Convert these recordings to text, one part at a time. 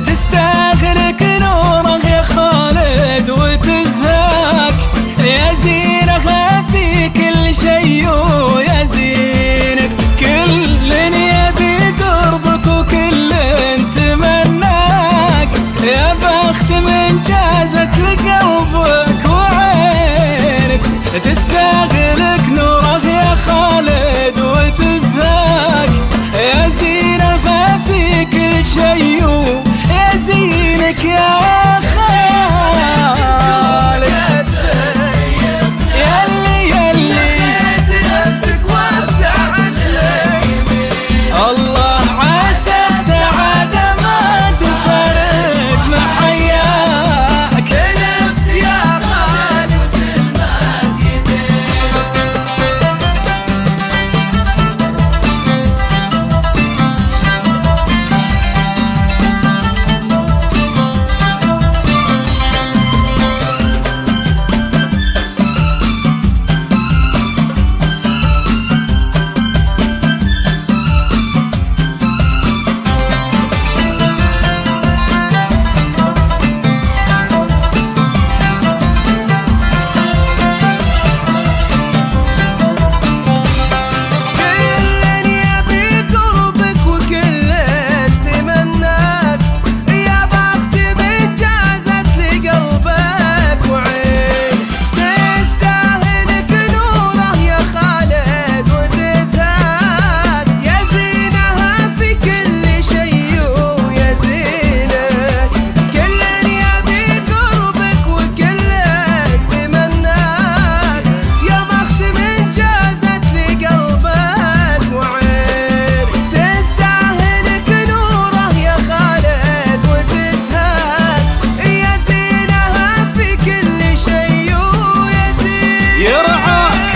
تستغلك نوره يا خالد وتزهاك يا زينها في كل شي ويا زينك. كل يبي قربك وكل تمناك يا بخت من جازت لقلبك وعينك. تستغلك نوره يا خالد وتزهاك يا زينها في كل شي ويا زينك يا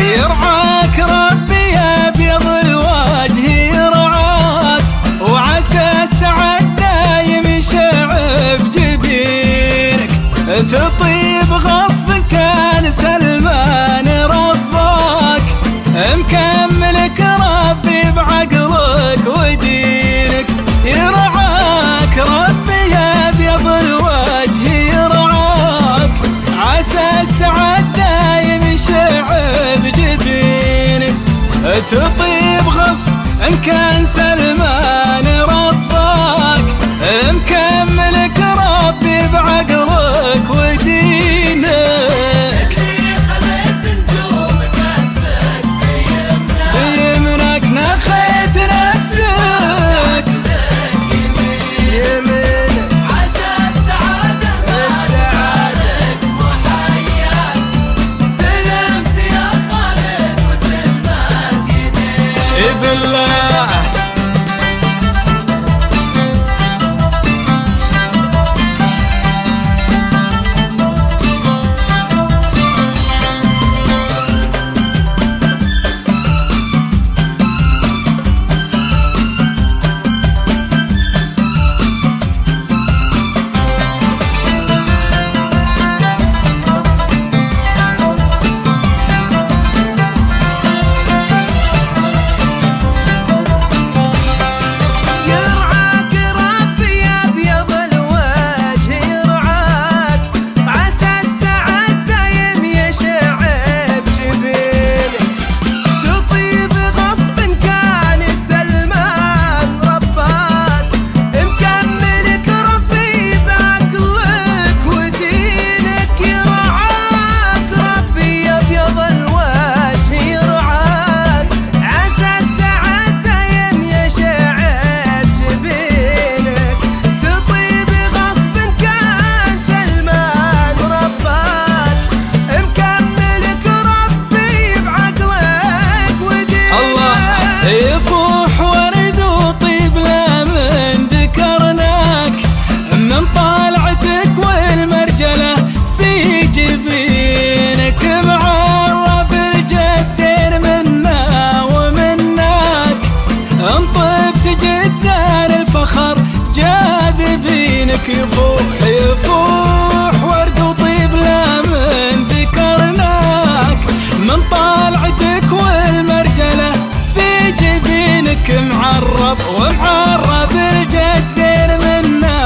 يرعاك ربي أبيض الوجه يرعاك وعسى السعد دايم يشعب جبينك. تطيب غصب كان سلمان رباك مكملك ربي بعقلك ودينك. يرعاك ربي أبيض الوجه يرعاك عسى السعد دايم يشعب جبينك. تطيب غصب إن كان سلمان رباك مكملك ربي بعقلك ودينك. خليت نجوم كفك بيمنك نخيت نفسك يمينك عسى السعادة مسعدك محياك. سلمت يا خالد وسلمت يديك بالله. يفوح ورد وطيب لا من ذكرناك من طالعتك والمرجلة في جبينك. معرب الجدير منا ومناك انطبت جدار الفخر جاذبينك. يفوح ورد وطيب لا من ذكرناك من طالعتك والمرجلة في جبينك. معرب الجدير منا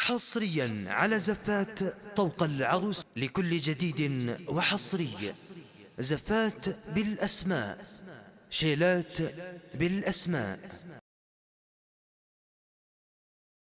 حصريا على زفات طوق العروس. لكل جديد وحصري، زفات بالأسماء، شيلات بالأسماء.